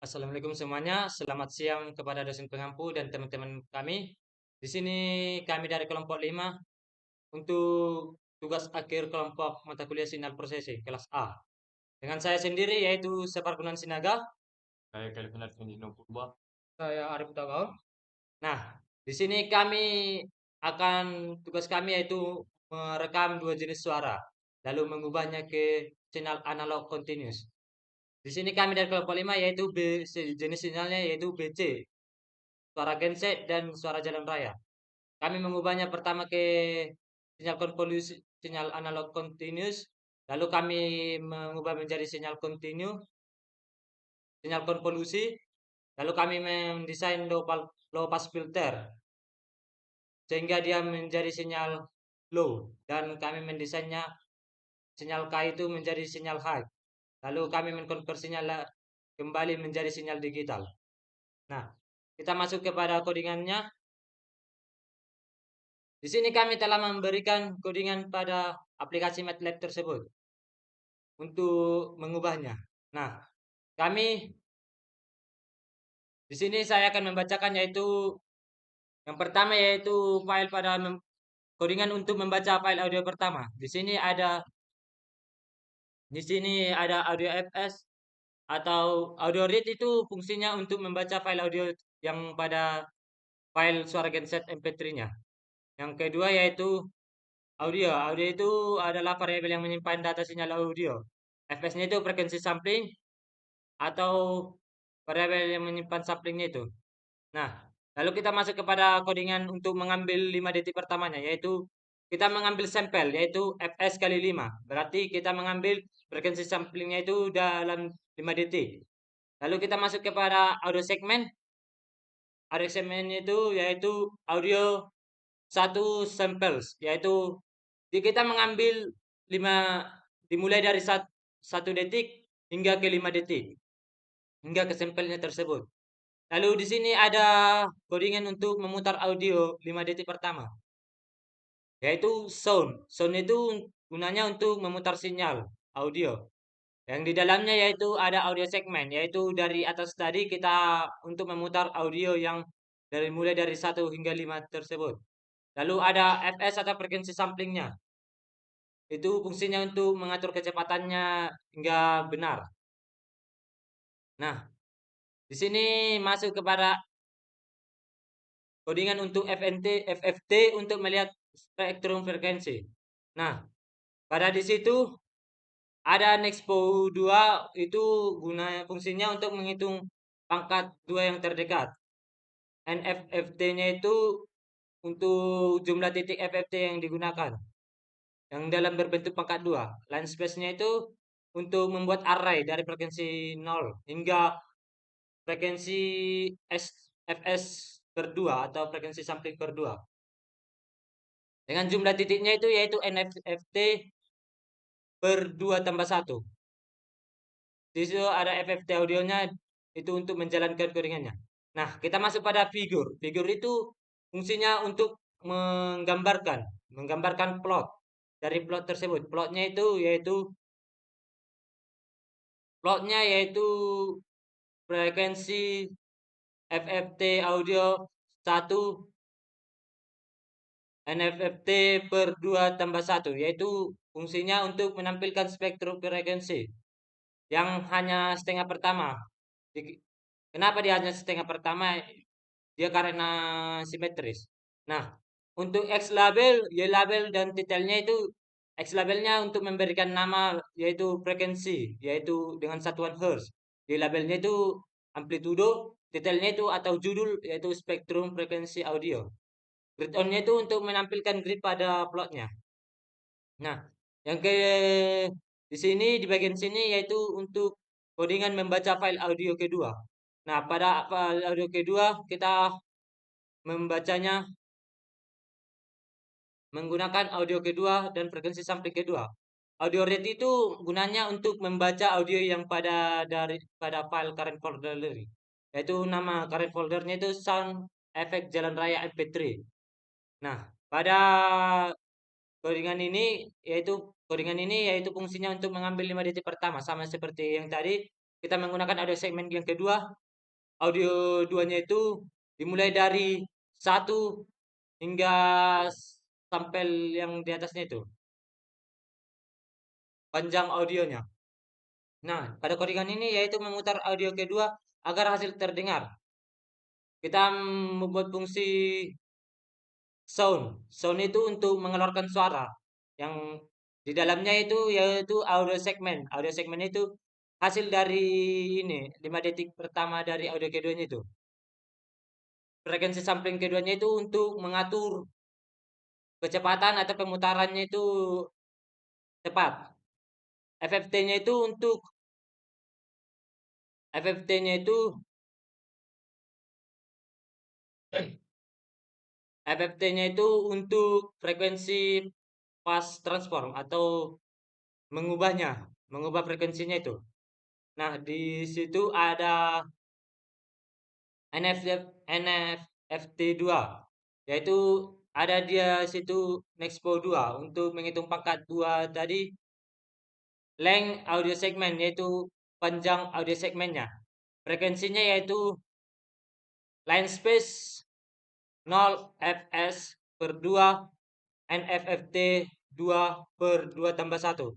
Assalamualaikum semuanya. Selamat siang kepada dosen pengampu dan teman-teman kami. Di sini kami dari kelompok 5 untuk tugas akhir kelompok mata kuliah Sinyal Prosesi kelas A. Dengan saya sendiri yaitu Separkunan Sinaga. Saya Kelvin Arvindino Purba. Saya Arif Utagaon. Nah, di sini tugas kami yaitu merekam dua jenis suara, lalu mengubahnya ke sinyal analog continuous. Di sini kami dari kelompok 5 yaitu jenis sinyalnya yaitu BC, suara genset dan suara jalan raya. Kami mengubahnya pertama ke sinyal konvolusi, sinyal analog continuous, lalu kami mengubah menjadi sinyal continue, sinyal konvolusi, lalu kami mendesain low pass filter sehingga dia menjadi sinyal low dan kami mendesainnya sinyal K itu menjadi sinyal high. Lalu kami mengkonversinya kembali menjadi sinyal digital. Nah, kita masuk kepada codingannya. Di sini kami telah memberikan codingan pada aplikasi MATLAB tersebut untuk mengubahnya. Nah, kami di sini saya akan membacakan yaitu yang pertama yaitu file codingan untuk membaca file audio pertama. Di sini ada audio FS atau audio read itu fungsinya untuk membaca file audio yang pada file suara genset MP3-nya. Yang kedua yaitu audio. Audio itu adalah variabel yang menyimpan data sinyal audio. FS-nya itu frekuensi sampling atau variabel yang menyimpan samplingnya itu. Nah, lalu kita masuk kepada codingan untuk mengambil 5 detik pertamanya, yaitu kita mengambil sampel, yaitu Fs kali 5. Berarti kita mengambil frekuensi samplingnya itu dalam 5 detik. Lalu kita masuk kepada audio segmen. Audio segmen itu yaitu audio satu samples, yaitu kita mengambil 5 dimulai dari 1 detik hingga ke 5 detik, hingga ke sampelnya tersebut. Lalu di sini ada codingan untuk memutar audio 5 detik pertama, yaitu sound. Sound itu gunanya untuk memutar sinyal audio. Yang di dalamnya yaitu ada audio segmen, yaitu dari atas tadi kita untuk memutar audio yang mulai dari 1 hingga 5 tersebut. Lalu ada fs atau frekuensi samplingnya. Itu fungsinya untuk mengatur kecepatannya hingga benar. Nah, di sini masuk kepada codingan untuk FFT untuk melihat spektrum frekuensi. Nah, pada di situ ada Nexpo 2 itu fungsinya untuk menghitung pangkat 2 yang terdekat. NFFT-nya itu untuk jumlah titik FFT yang digunakan, yang dalam berbentuk pangkat 2. Line space-nya itu untuk membuat array dari frekuensi 0 hingga frekuensi FS per 2 atau frekuensi sampling per 2. Dengan jumlah titiknya itu yaitu NFFT per 2 tambah 1. Di situ ada FFT audionya itu untuk menjalankan codingannya. Nah, kita masuk pada figur. Figur itu fungsinya untuk menggambarkan plot dari plot tersebut. Plotnya yaitu frekuensi FFT audio 1 NFFT per 2 tambah 1, yaitu fungsinya untuk menampilkan spektrum frekuensi yang hanya setengah pertama. Kenapa dia hanya setengah pertama? Dia karena simetris. Nah, untuk X label, Y label, dan titelnya itu X labelnya untuk memberikan nama yaitu frekuensi, yaitu dengan satuan Hertz. Y labelnya itu amplitudo, titelnya itu atau judul yaitu spektrum frekuensi audio. Grid on-nya itu untuk menampilkan grid pada plotnya. Nah, yang di sini di bagian sini yaitu untuk codingan membaca file audio kedua. Nah, pada file audio kedua kita membacanya menggunakan audio kedua dan frekuensi sampling kedua. Audio rate itu gunanya untuk membaca audio yang pada file current folder, yaitu nama current foldernya itu sound efek jalan raya MP3. Nah, pada codingan ini yaitu fungsinya untuk mengambil 5 detik pertama sama seperti yang tadi. kita menggunakan audio segmen yang kedua, audio duanya itu dimulai dari satu hingga sampai yang di atasnya itu, panjang audionya. Nah, pada codingan ini yaitu memutar audio kedua agar hasil terdengar. Kita membuat fungsi sound. Sound itu untuk mengeluarkan suara. Yang di dalamnya itu yaitu audio segmen. Audio segmen itu hasil dari ini 5 detik pertama dari audio keduanya itu. Frekuensi sampling keduanya itu untuk mengatur kecepatan atau pemutarannya itu cepat. FFT-nya itu untuk FFT-nya itu FFT-nya itu untuk frekuensi fast transform atau mengubahnya, mengubah frekuensinya itu. Nah, di situ ada NFT2, yaitu ada dia situ Nexpo 2 untuk menghitung pangkat 2 tadi length audio segmen yaitu panjang audio segmennya. Frekuensinya yaitu line space 0 fs per 2 NFFT 2 per 2 tambah 1.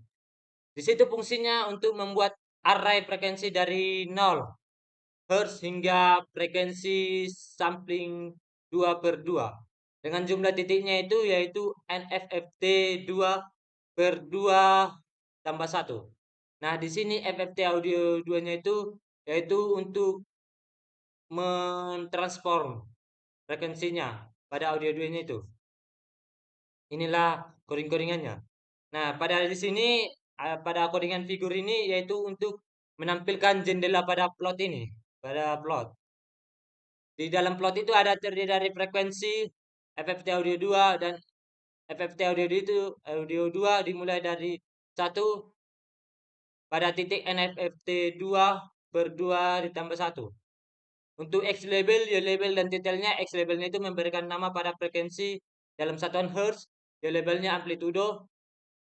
Di situ fungsinya untuk membuat array frekuensi dari 0 Hz hingga frekuensi sampling 2 per 2. Dengan jumlah titiknya itu yaitu NFFT 2 per 2 tambah 1. Nah, di sini FFT audio 2-nya itu yaitu untuk mentransform frekuensinya pada audio 2-nya itu. Inilah coding-codingannya. Nah, pada di sini pada codingan figur ini yaitu untuk menampilkan jendela pada plot ini, pada plot. Di dalam plot itu ada terdiri dari frekuensi FFT audio 2 dan FFT audio itu audio 2 dimulai dari 1 pada titik NFFT 2 per 2 ditambah 1. Untuk X label, Y label dan detailnya X labelnya itu memberikan nama pada frekuensi dalam satuan Hertz, Y labelnya amplitudo,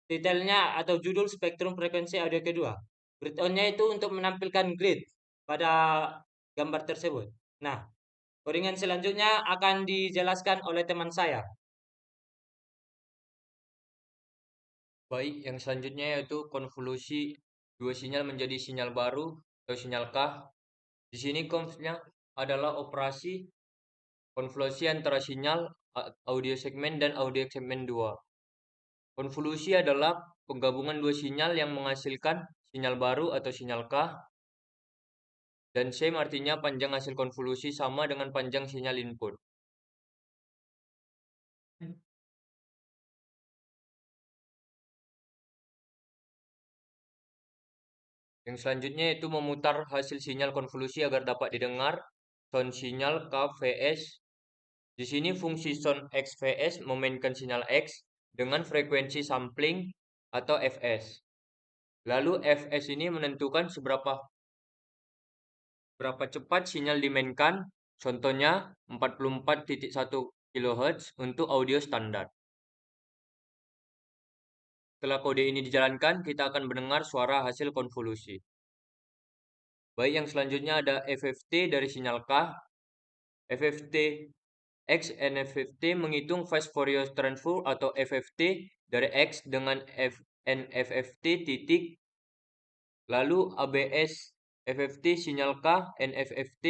detailnya atau judul spektrum frekuensi audio kedua. Grid on-nya itu untuk menampilkan grid pada gambar tersebut. Nah, codingan selanjutnya akan dijelaskan oleh teman saya. Baik, yang selanjutnya yaitu konvolusi dua sinyal menjadi sinyal baru atau sinyal K. Di sini konvnya adalah operasi konvolusi antara sinyal audio segmen dan audio segmen 2. Konvolusi adalah penggabungan dua sinyal yang menghasilkan sinyal baru atau sinyal K, dan same artinya panjang hasil konvolusi sama dengan panjang sinyal input. Yang selanjutnya yaitu memutar hasil sinyal konvolusi agar dapat didengar. Sound sinyal KVS. Di sini fungsi sound XVS memainkan sinyal X dengan frekuensi sampling atau Fs. Lalu Fs ini menentukan berapa cepat sinyal dimainkan. Contohnya 44,1 kHz untuk audio standar. Setelah kode ini dijalankan, kita akan mendengar suara hasil konvolusi. Baik, yang selanjutnya ada FFT dari sinyal K. FFT X NFFT menghitung fast Fourier transform atau FFT dari X dengan NFFT titik. Lalu ABS FFT sinyal K NFFT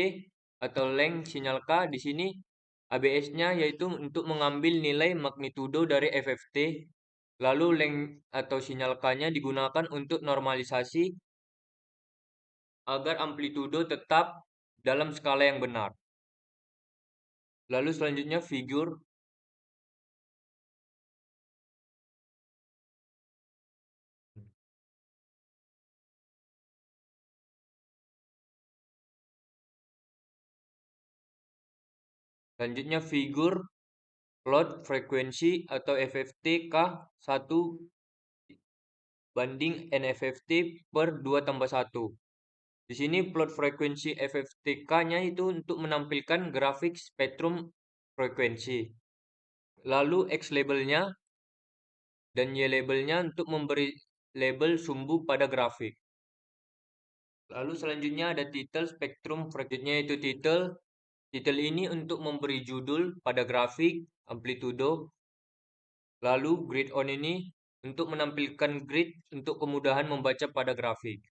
atau length sinyal K di sini ABS-nya yaitu untuk mengambil nilai magnitudo dari FFT. Lalu length atau sinyal K-nya digunakan untuk normalisasi agar amplitudo tetap dalam skala yang benar. Lalu selanjutnya figur. Selanjutnya figur plot frekuensi atau FFT K1 banding NFFT per 2 tambah 1. Di sini plot frekuensi FFT-K-nya itu untuk menampilkan grafik spektrum frekuensi. Lalu X labelnya dan Y labelnya untuk memberi label sumbu pada grafik. Lalu selanjutnya ada titel spektrum frekuensinya yaitu titel. Titel ini untuk memberi judul pada grafik amplitudo. Lalu grid on ini untuk menampilkan grid untuk kemudahan membaca pada grafik.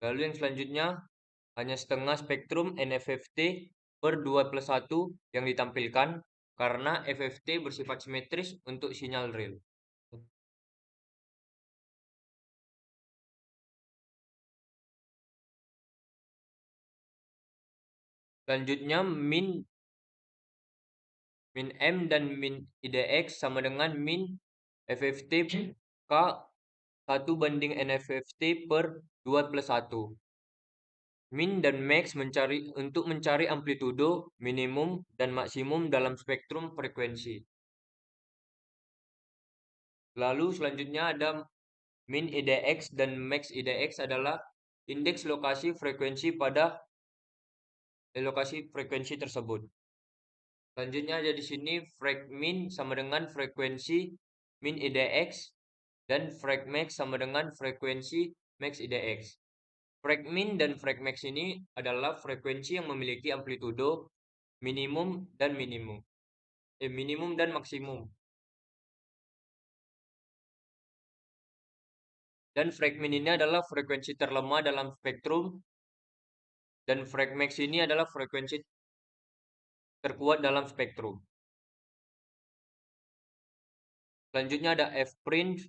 Lalu yang selanjutnya hanya setengah spektrum NFFT per 2+1 yang ditampilkan karena FFT bersifat simetris untuk sinyal real. Selanjutnya min M dan min IDX sama dengan min FFT K 1 banding NFFT per 2+1. Min dan max untuk mencari amplitudo minimum dan maksimum dalam spektrum frekuensi. Lalu selanjutnya ada min IDX dan max IDX adalah indeks lokasi frekuensi pada lokasi frekuensi tersebut. Selanjutnya ada di sini frek min sama dengan frekuensi min IDX dan frek max sama dengan frekuensi max IDX. Frek min dan frek max ini adalah frekuensi yang memiliki amplitudo minimum dan minimum dan maksimum. Dan frek min ini adalah frekuensi terlemah dalam spektrum dan frek max ini adalah frekuensi terkuat dalam spektrum. Selanjutnya ada f-print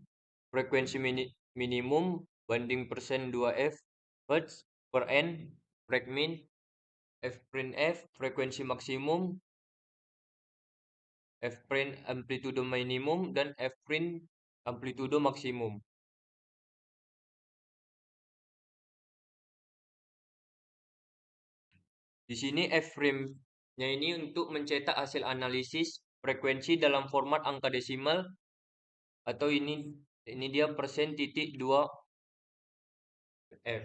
frekuensi minimum banding persen 2f Hz per n frek min f-print f frekuensi maksimum f-print amplitudo minimum dan f-print amplitudo maksimum. Di sini f-prime-nya ini untuk mencetak hasil analisis frekuensi dalam format angka desimal atau ini dia persen titik 2 f.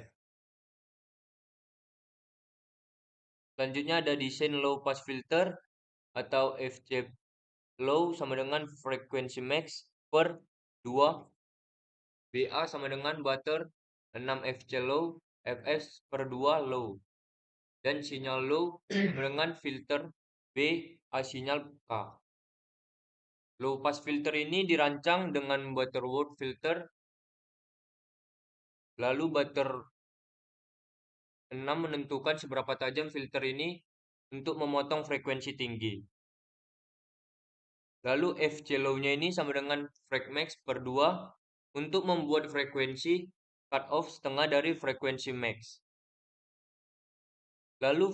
Selanjutnya ada desain low pass filter atau FC low sama dengan frekuensi max per 2 BA sama dengan butter 6 FC low FS per 2 low dan sinyal low sama dengan filter B A sinyal K. Low pass filter ini dirancang dengan Butterworth filter. Lalu Butterworth 6 menentukan seberapa tajam filter ini untuk memotong frekuensi tinggi. Lalu FC low-nya ini sama dengan frek max per 2 untuk membuat frekuensi cut off setengah dari frekuensi max. Lalu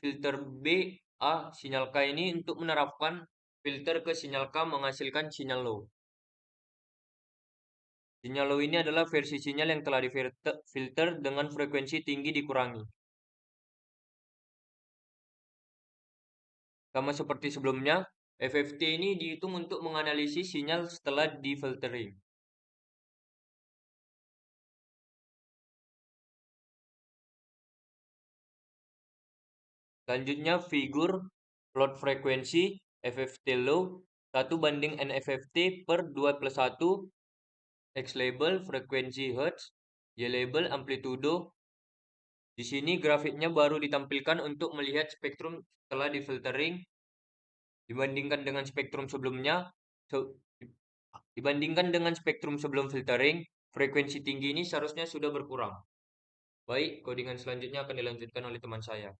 filter B A sinyal K ini untuk menerapkan filter ke sinyal K menghasilkan sinyal low. Sinyal low ini adalah versi sinyal yang telah difilter dengan frekuensi tinggi dikurangi. Sama seperti sebelumnya, FFT ini dihitung untuk menganalisis sinyal setelah difiltering. Selanjutnya figur plot frekuensi FFT low 1 banding NFFT per 2+1 X label frekuensi Hertz, Y label amplitudo. Di sini grafiknya baru ditampilkan untuk melihat spektrum setelah difiltering dibandingkan dengan spektrum sebelumnya. Dibandingkan dengan spektrum sebelum filtering, frekuensi tinggi ini seharusnya sudah berkurang. Baik, codingan selanjutnya akan dilanjutkan oleh teman saya.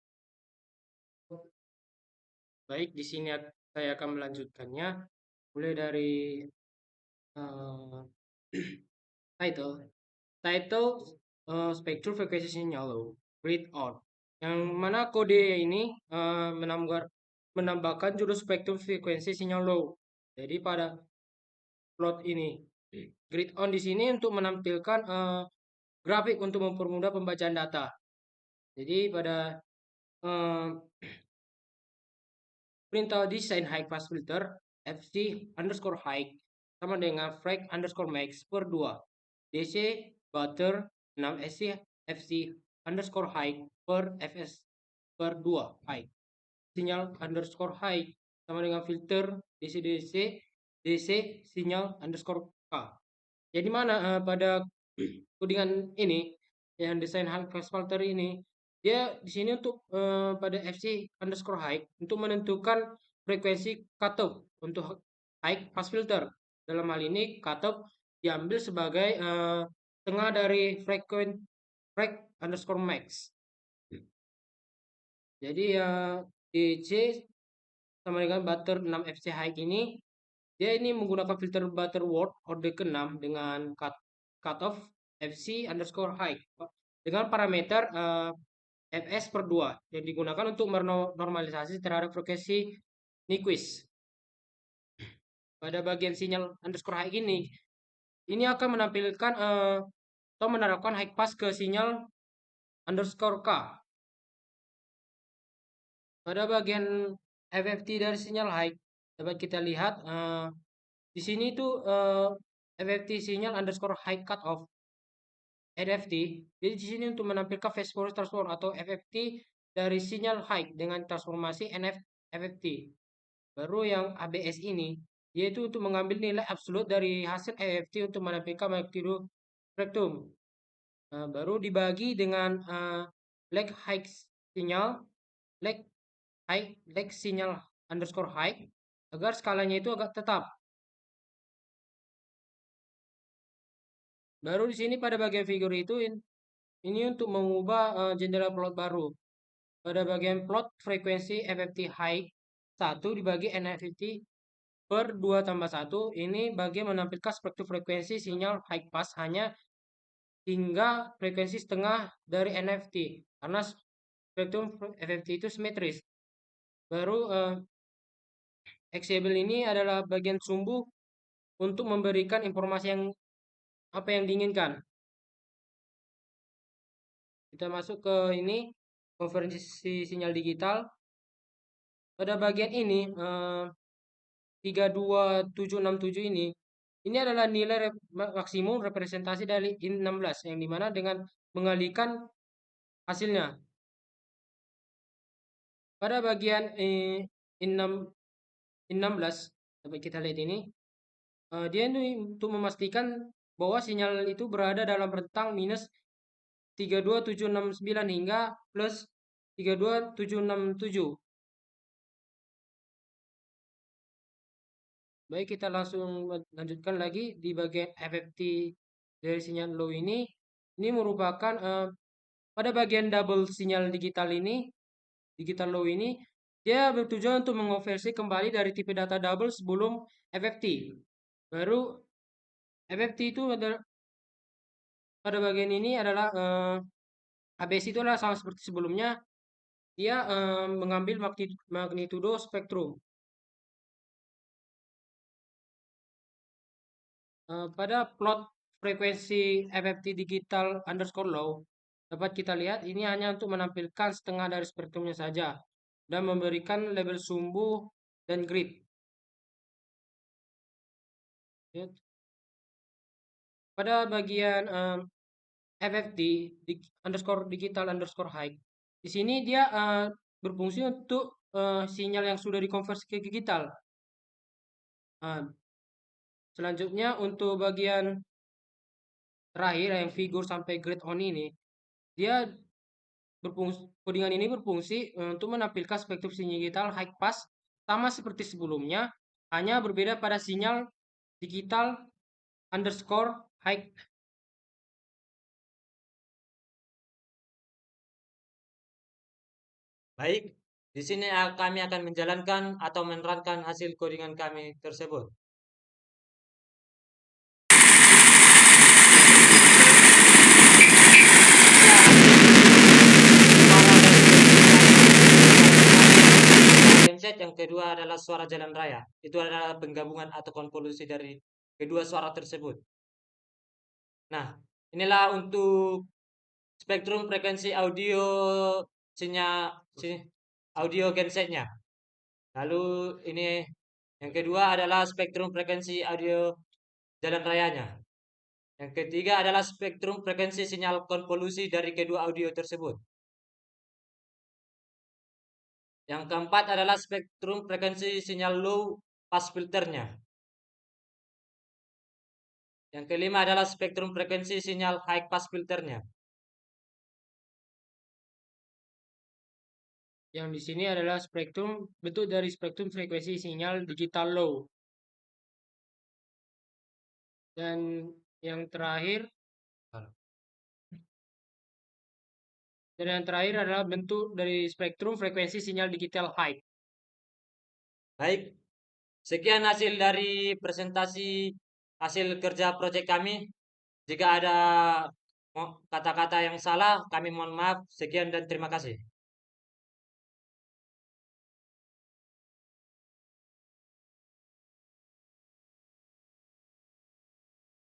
Baik, di sini saya akan melanjutkannya mulai dari eh, title. Title spektrum frekuensi sinyal low, read on. Yang mana kode ini menambahkan judul spektrum frekuensi sinyal low. Jadi pada plot ini, grid on di sini untuk menampilkan grafik untuk mempermudah pembacaan data. Jadi pada perintah desain high pass filter FC underscore high sama dengan frag underscore max per 2 DC butter 6 SC FC underscore high per FS per 2 high sinyal underscore high sama dengan filter DC sinyal underscore K. Jadi mana pada Codingan ini yang desain high pass filter ini dia di sini untuk pada FC_high untuk menentukan frekuensi cutoff untuk high pass filter. Dalam hal ini cutoff diambil sebagai tengah dari frek_max. Jadi DC sama dengan Butter 6 FC High ini dia ini menggunakan filter Butterworth orde ke-6 dengan cutoff FC_high dengan parameter fs/2 yang digunakan untuk menormalisasi terhadap frekuensi Nyquist. Pada bagian sinyal underscore high ini akan menampilkan atau menerapkan high pass ke sinyal underscore K. Pada bagian FFT dari sinyal high dapat kita lihat di sini itu FFT sinyal underscore high cutoff FFT. Jadi di sini untuk menampilkan phase forward transform atau FFT dari sinyal high dengan transformasi FFT. Baru yang ABS ini yaitu untuk mengambil nilai absolut dari hasil FFT untuk menampilkan magnitudo spektrum. Baru dibagi dengan lag high sinyal, lag sinyal underscore high agar skalanya itu agak tetap. Baru di sini pada bagian figur itu ini untuk mengubah jendela plot baru. Pada bagian plot frekuensi FFT high 1 dibagi NFFT per 2 tambah 1 ini bagi menampilkan spektrum frekuensi sinyal high pass hanya hingga frekuensi setengah dari NFT karena spektrum FFT itu simetris. Baru Xable ini adalah bagian sumbu untuk memberikan informasi yang apa yang diinginkan. Kita masuk ke ini konversi sinyal digital. Pada bagian ini 32767 ini adalah nilai maksimum representasi dari IN16 yang dimana dengan mengalihkan hasilnya. Pada bagian IN16 dapat kita lihat ini dia ini untuk memastikan bahwa sinyal itu berada dalam rentang minus 32769 hingga plus 32767. Baik, kita langsung lanjutkan lagi di bagian FFT dari sinyal low ini. Ini merupakan pada bagian double sinyal digital ini, digital low ini, dia bertujuan untuk mengonversi kembali dari tipe data double sebelum FFT. Baru FFT itu adalah pada bagian ini adalah ABS itu adalah sama seperti sebelumnya, dia mengambil magnitudo spektrum. Pada plot frekuensi FFT digital underscore low dapat kita lihat ini hanya untuk menampilkan setengah dari spektrumnya saja dan memberikan label sumbu dan grid. Pada bagian FFT underscore digital underscore high di sini dia berfungsi untuk sinyal yang sudah dikonversi ke digital. Selanjutnya untuk bagian terakhir yang figur sampai grade on ini, dia codingan ini berfungsi untuk menampilkan spektrum sinyal digital high pass sama seperti sebelumnya, hanya berbeda pada sinyal digital underscore high. Baik, di sini kami akan menjalankan atau menerangkan hasil codingan kami tersebut. Genset yang kedua adalah suara jalan raya. Itu adalah penggabungan atau konvolusi dari kedua suara tersebut. Nah, inilah untuk spektrum frekuensi audio audio gensetnya. Lalu ini yang kedua adalah spektrum frekuensi audio jalan rayanya. Yang ketiga adalah spektrum frekuensi sinyal konvolusi dari kedua audio tersebut. Yang keempat adalah spektrum frekuensi sinyal low pass filternya. Yang kelima adalah spektrum frekuensi sinyal high pass filternya. Yang di sini adalah bentuk dari spektrum frekuensi sinyal digital low. Dan yang terakhir adalah bentuk dari spektrum frekuensi sinyal digital high. Baik, sekian hasil dari presentasi hasil kerja proyek kami. Jika ada kata-kata yang salah, kami mohon maaf. Sekian dan terima kasih.